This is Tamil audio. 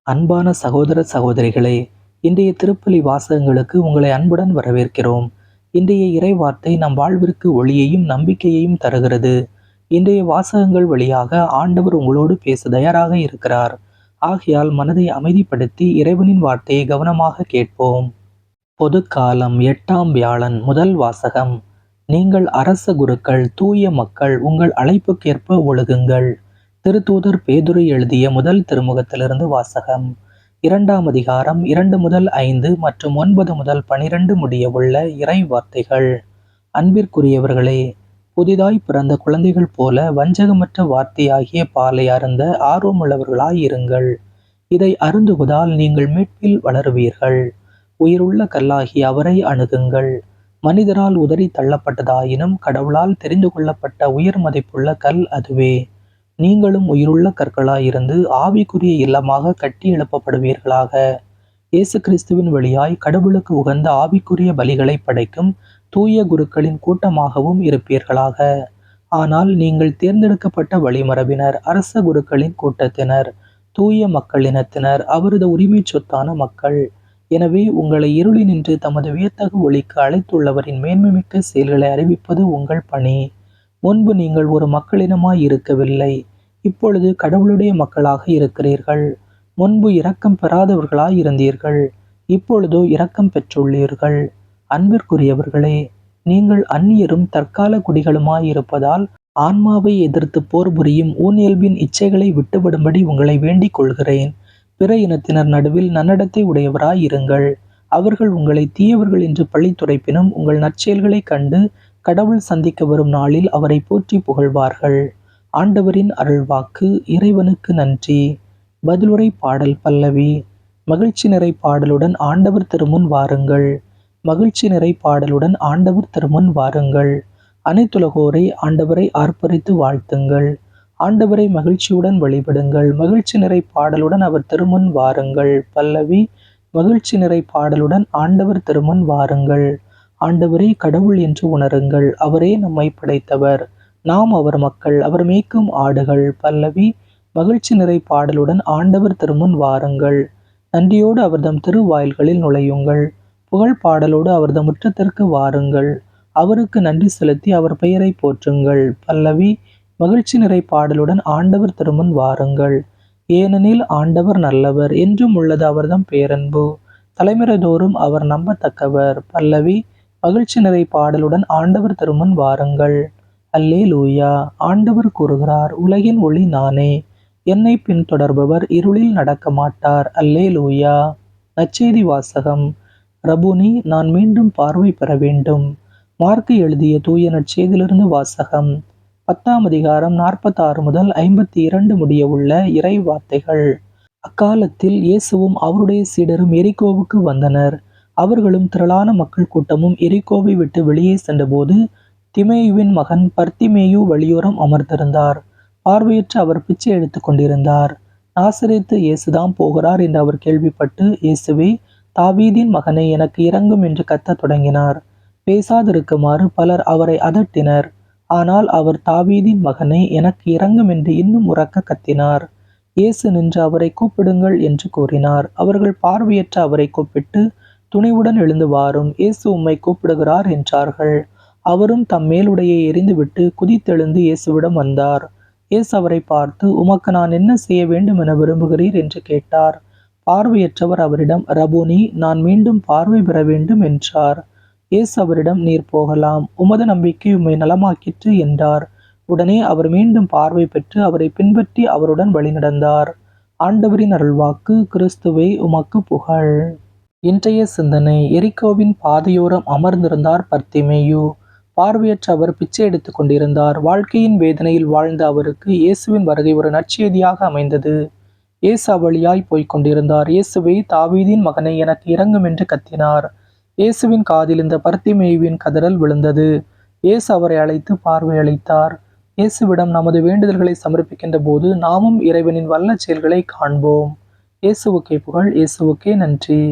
அன்பான சகோதர சகோதரிகளே, இன்றைய திருப்பலி வாசகங்களுக்கு உங்களை அன்புடன் வரவேற்கிறோம். இன்றைய இறை வார்த்தை நம் வாழ்விற்கு ஒளியையும் நம்பிக்கையையும் தருகிறது. இன்றைய வாசகங்கள் வழியாக ஆண்டவர் உங்களோடு பேச தயாராக இருக்கிறார். ஆகையால் மனதை அமைதிப்படுத்தி இறைவனின் வார்த்தையை கவனமாக கேட்போம். பொதுக்காலம் 8ஆம் வியாழன். முதல் வாசகம். நீங்கள் அரச குருக்கள், தூய மக்கள், உங்கள் அழைப்புக்கேற்ப ஒழுகுங்கள். திருத்தூதர் பேதுரு எழுதிய முதல் திருமுகத்திலிருந்து வாசகம். 2ஆம் அதிகாரம் 2 முதல் 5 மற்றும் 9 முதல் 12 முடிய உள்ள இறை வார்த்தைகள். அன்பிற்குரியவர்களே, புதிதாய் பிறந்த குழந்தைகள் போல வஞ்சகமற்ற வார்த்தையாகிய பாலை அருந்த ஆர்வமுள்ளவர்களாயிருங்கள். இதை அருந்துவதால் நீங்கள் மீட்பில் வளருவீர்கள். உயிருள்ள கல்லாகிய அவரை அணுகுங்கள். மனிதரால் உதறி தள்ளப்பட்டதாயினும் கடவுளால் தெரிந்து கொள்ளப்பட்ட உயர் மதிப்புள்ள கல் அதுவே. நீங்களும் உயிருள்ள கற்களாயிருந்து ஆவிக்குரிய இல்லமாக கட்டி எழுப்பப்படுவீர்களாக. இயேசு கிறிஸ்துவின் வழியாய் கடவுளுக்கு உகந்த ஆவிக்குரிய பலிகளை படைக்கும் தூய குருக்களின் கூட்டமாகவும் இருப்பீர்களாக. ஆனால் நீங்கள் தேர்ந்தெடுக்கப்பட்ட வழிமரபினர், அரச குருக்களின் கூட்டத்தினர், தூய மக்களினத்தினர், அவரது உரிமை சொத்தான மக்கள். எனவே உங்களை இருளினின்று தமது வியத்தகு ஒளிக்கு அழைத்துள்ளவரின் மேன்மைமிக்க செயல்களை அறிவிப்பது உங்கள் பணி. முன்பு நீங்கள் ஒரு மக்களினமாய் இருக்கவில்லை, இப்பொழுது கடவுளுடைய மக்களாக இருக்கிறீர்கள். முன்பு இரக்கம் பெறாதவர்களாய் இருந்தீர்கள், இப்பொழுதோ இரக்கம் பெற்றுள்ளீர்கள். அன்பிற்குரியவர்களே, நீங்கள் அந்நியரும் தற்கால குடிகளுமாய் இருப்பதால் ஆன்மாவை எதிர்த்து போர் புரியும் ஊனியல்பின் இச்சைகளை விட்டுவிடும்படி உங்களை வேண்டிக் கொள்கிறேன். பிற இனத்தினர் நடுவில் நன்னடத்தை உடையவராய் இருங்கள். அவர்கள் உங்களை தீயவர்கள் என்று பழித்துரைப்பினும் உங்கள் நற்செயல்களைக் கண்டு கடவுள் சந்திக்க வரும் நாளில் அவரை போற்றி புகழ்வார்கள். ஆண்டவரின் அருள்வாக்கு. இறைவனுக்கு நன்றி. பதிலுரை பாடல் பல்லவி. மகிழ்ச்சி நிறை பாடலுடன் ஆண்டவர் திருமுன் வாருங்கள். மகிழ்ச்சி நிறை பாடலுடன் ஆண்டவர் திருமுன் வாருங்கள். அனைத்துலகோரை ஆண்டவரை ஆர்ப்பரித்து வாழ்த்துங்கள். ஆண்டவரை மகிழ்ச்சியுடன் வழிபடுங்கள். மகிழ்ச்சி நிறை பாடலுடன் அவர் திருமுன் வாருங்கள். பல்லவி. மகிழ்ச்சி நிறை பாடலுடன் ஆண்டவர் திருமுன் வாருங்கள். ஆண்டவரே கடவுள் என்று உணருங்கள். அவரே நம்மை படைத்தவர், நாம் அவர் மக்கள், அவர் மேய்க்கும் ஆடுகள். பல்லவி. மகிழ்ச்சி நிறை பாடலுடன் ஆண்டவர் திருமுன் வாருங்கள். நன்றியோடு அவர்தம் திருவாயில்களில் நுழையுங்கள். புகழ் பாடலோடு அவர்தம் முற்றத்திற்கு வாருங்கள். அவருக்கு நன்றி செலுத்தி அவர் பெயரை போற்றுங்கள். பல்லவி. மகிழ்ச்சி நிறை பாடலுடன் ஆண்டவர் திருமுன் வாருங்கள். ஏனெனில் ஆண்டவர் நல்லவர், என்றும் உள்ளது அவர்தம் பேரன்பு. தலைமுறைதோறும் அவர் நம்பத்தக்கவர். பல்லவி. மகிழ்ச்சி நிறை பாடலுடன் ஆண்டவர் திருமுன் வாருங்கள். அல்லேலூயா. ஆண்டவர் கூறுகிறார், உலகின் ஒளி நானே. என்னை பின்தொடர்பவர் இருளில் நடக்க மாட்டார். அல்லேலூயா. நற்செய்தி வாசகம். ரபுனி, நான் மீண்டும் பார்வை பெற வேண்டும். மார்க்கு எழுதிய தூய நற்செய்தியிலிருந்து வாசகம். 10ஆம் அதிகாரம் 46 முதல் 52 முடிய உள்ள இறை வார்த்தைகள். அக்காலத்தில் இயேசுவும் அவருடைய சீடரும் எரிகோவுக்கு வந்தனர். அவர்களும் திரளான மக்கள் கூட்டமும் எரிகோவை விட்டு வெளியே சென்றபோது திமேயுவின் மகன் பர்த்திமேயு வழியோரம் அமர்ந்திருந்தார். பார்வையற்ற அவர் பிச்சை எடுத்துக் கொண்டிருந்தார். நாசரேத்து இயேசுதாம் போகிறார் என்று அவர் கேள்விப்பட்டு, இயேசுவே, தாவீதின் மகனை எனக்கு இரங்கும் என்று கத்தத் தொடங்கினார். பேசாதிருக்குமாறு பலர் அவரை அதட்டினர். ஆனால் அவர் தாவீதின் மகனை எனக்கு இரங்கும் என்று இன்னும் உரக்க கத்தினார். இயேசு நின்று அவரை கூப்பிடுங்கள் என்று கூறினார். அவர்கள் பார்வையற்ற அவரை கூப்பிட்டு, துணிவுடன் எழுந்து வாரும், இயேசு உம்மை கூப்பிடுகிறார் என்றார்கள். அவரும் தம் மேலுடையை எறிந்துவிட்டு குதித்தெழுந்து இயேசுவிடம் வந்தார். இயேசு அவரை பார்த்து, உமக்கு நான் என்ன செய்ய வேண்டும் என விரும்புகிறீர் என்று கேட்டார். பார்வையற்றவர் அவரிடம், ரபுனி, நான் மீண்டும் பார்வை பெற வேண்டும் என்றார். இயேசு அவரிடம், நீர் போகலாம், உமது நம்பிக்கை உம்மை நலமாக்கிற்று என்றார். உடனே அவர் மீண்டும் பார்வை பெற்று அவரை பின்பற்றி அவருடன் வழிநடந்தார். ஆண்டவரின் அருள்வாக்கு. கிறிஸ்துவே, உமக்கு புகழ். இன்றைய சிந்தனை. எரிகோவின் பாதையோரம் அமர்ந்திருந்தார் பர்த்திமேயு. பார்வையற்ற அவர் பிச்சை எடுத்துக் கொண்டிருந்தார். வாழ்க்கையின் வேதனையில் வாழ்ந்த அவருக்கு இயேசுவின் வருகை ஒரு நற்செய்தியாக அமைந்தது. இயேசு வழியாய் போய்க் கொண்டிருந்தார். இயேசுவே, தாவீதின் மகனை எனக்கு இரங்கும் என்று கத்தினார். இயேசுவின் காதில் இந்த பர்த்திமேயுவின் கதறல் விழுந்தது. இயேசு அவரை அழைத்து பார்வை அளித்தார். இயேசுவிடம் நமது வேண்டுதல்களை சமர்ப்பிக்கின்ற போது நாமும் இறைவனின் வல்ல செயல்களை காண்போம். இயேசுவுக்கே புகழ். இயேசுவுக்கே நன்றி.